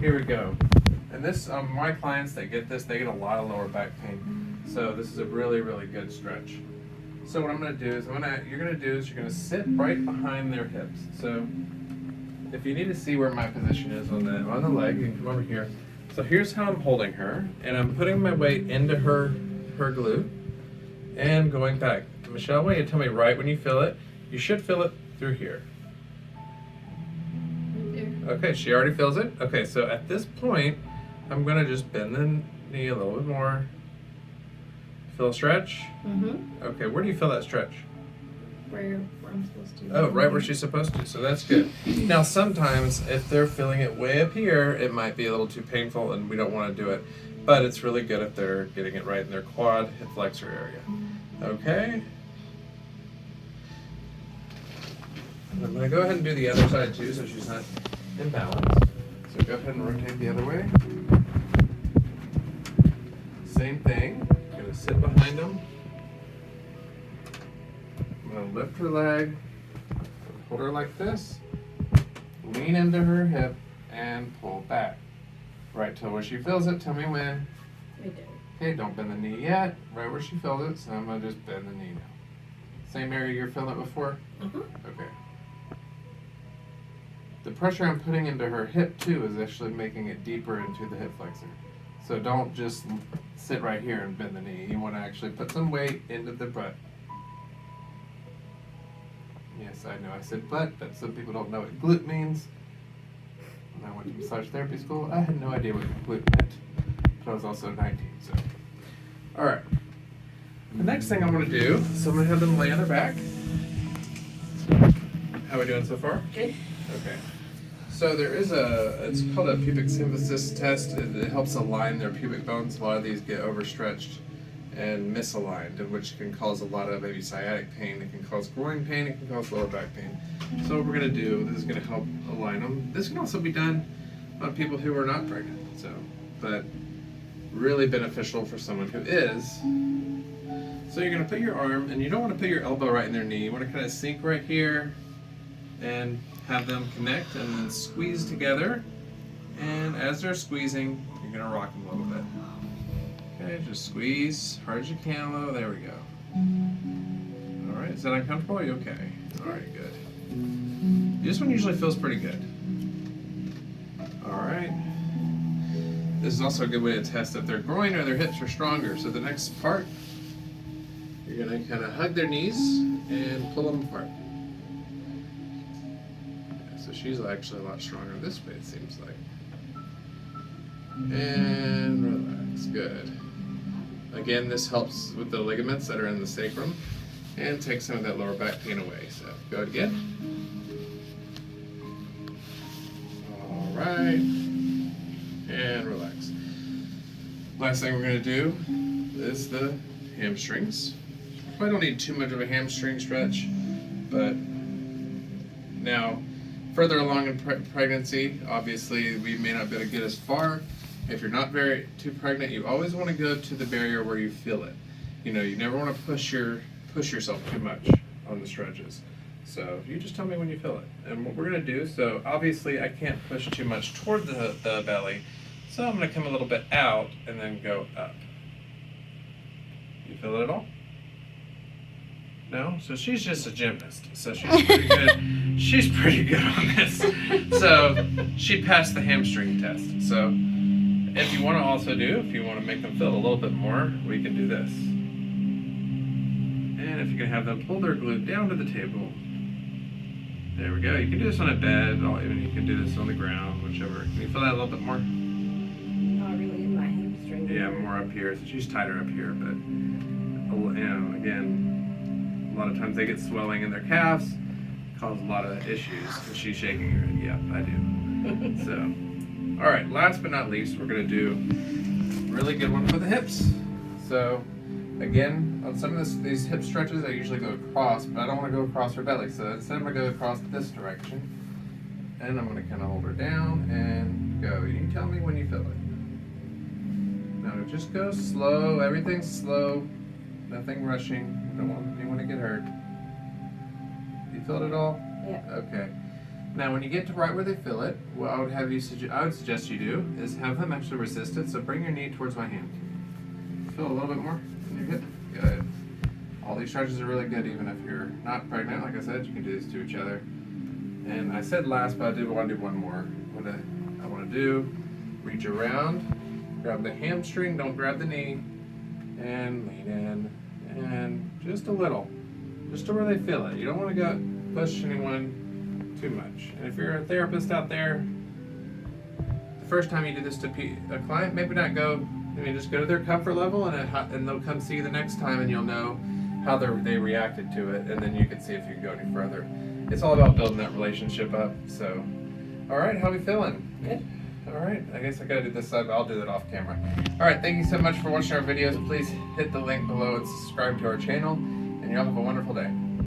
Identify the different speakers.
Speaker 1: here we go. And this, my clients that get this, they get a lot of lower back pain. So this is a really, really good stretch. So what I'm going to do is, you're going to sit right behind their hips. So if you need to see where my position is on the leg, you can come over here. So here's how I'm holding her, and I'm putting my weight into her glute and going back. Michelle, I want you to tell me right when you feel it. You should feel it through here.
Speaker 2: Right there.
Speaker 1: Okay, she already feels it. Okay, so at this point, I'm going to just bend the knee a little bit more. Feel a stretch?
Speaker 2: Mm-hmm.
Speaker 1: Okay, where do you feel that stretch?
Speaker 2: Where I'm supposed to.
Speaker 1: Oh, right where she's supposed to, so that's good. Now sometimes if they're feeling it way up here, it might be a little too painful and we don't want to do it. But it's really good if they're getting it right in their quad, hip flexor area. Okay? And I'm going to go ahead and do the other side too so she's not imbalanced. So go ahead and rotate the other way. Same thing. I'm going to sit behind them. I'm going to lift her leg, hold her like this, lean into her hip, and pull back. Right till where she feels it. Tell me when.
Speaker 2: Right there.
Speaker 1: Okay, don't bend the knee yet. Right where she feels it, so I'm going to just bend the knee now. Same area you're feeling it before?
Speaker 2: Mm-hmm.
Speaker 1: Okay. The pressure I'm putting into her hip, too, is actually making it deeper into the hip flexor. So don't just sit right here and bend the knee. You want to actually put some weight into the butt. Yes, I know I said butt, but some people don't know what glute means. When I went to massage therapy school, I had no idea what glute meant. But I was also 19, so. Alright. The next thing I'm going to do, so I'm going to have them lay on their back. How are we doing so far?
Speaker 2: Okay.
Speaker 1: Okay. So there is it's called a pubic symphysis test. It helps align their pubic bones. A lot of these get overstretched and misaligned, which can cause a lot of maybe sciatic pain. It can cause groin pain. It can cause lower back pain. So what we're going to do, this is going to help align them. This can also be done on people who are not pregnant. So, but really beneficial for someone who is. So you're going to put your arm, and you don't want to put your elbow right in their knee. You want to kind of sink right here and have them connect and then squeeze together. And as they're squeezing, you're going to rock them a little bit. Okay, just squeeze hard as you can. Oh, there we go. All right, is that uncomfortable? Are you okay? All right, good. This one usually feels pretty good. All right. This is also a good way to test if their groin or their hips are stronger. So the next part, you're going to kind of hug their knees and pull them apart. So she's actually a lot stronger this way, it seems like. And relax, good. Again, this helps with the ligaments that are in the sacrum and takes some of that lower back pain away. So go again. All right. And relax. Last thing we're going to do is the hamstrings. Probably don't need too much of a hamstring stretch, but now further along in pregnancy, obviously we may not be able to get as far. If you're not too pregnant, you always want to go to the barrier where you feel it. You know, you never want to push yourself too much on the stretches. So you just tell me when you feel it. And what we're going to do, so obviously I can't push too much toward the belly, so I'm going to come a little bit out and then go up. You feel it at all? No? So she's just a gymnast. So she's pretty good. She's pretty good on this. So she passed the hamstring test. So if you want to also do, if you want to make them feel a little bit more, we can do this. And if you can have them pull their glute down to the table. There we go. You can do this on a bed, or even you can do this on the ground, whichever. Can you feel that a little bit more?
Speaker 2: Not really in my hamstring.
Speaker 1: Yeah, more up here. So she's tighter up here, but you know, again, a lot of times they get swelling in their calves, cause a lot of issues. And she's shaking her head. Yeah, I do. So, all right. Last but not least, we're gonna do a really good one for the hips. So, again, on some of these hip stretches, I usually go across, but I don't want to go across her belly. So instead, I'm gonna go across this direction, and I'm gonna kind of hold her down and go. You tell me when you feel it. No, just go slow. Everything's slow. Nothing rushing. You don't want anyone to get hurt. You feel it at all?
Speaker 2: Yeah.
Speaker 1: Okay. Now, when you get to right where they feel it, what I would suggest you do is have them actually resist it. So bring your knee towards my hand. Feel a little bit more in your hip. Good. All these stretches are really good, even if you're not pregnant. Like I said, you can do this to each other. And I said last, but I do want to do one more. What I want to do, reach around, grab the hamstring, don't grab the knee, and lean in, and just a little, just to where they feel it. You don't want to go push anyone too much. And if you're a therapist out there, the first time you do this to a client, maybe not go, just go to their comfort level, and they'll come see you the next time, and you'll know how they reacted to it, and then you can see if you can go any further. It's all about building that relationship up. So, all right, how we feeling?
Speaker 2: Good.
Speaker 1: All right, I guess I gotta do this side, but I'll do that off camera. All right, thank you so much for watching our videos. Please hit the link below and subscribe to our channel, and y'all have a wonderful day.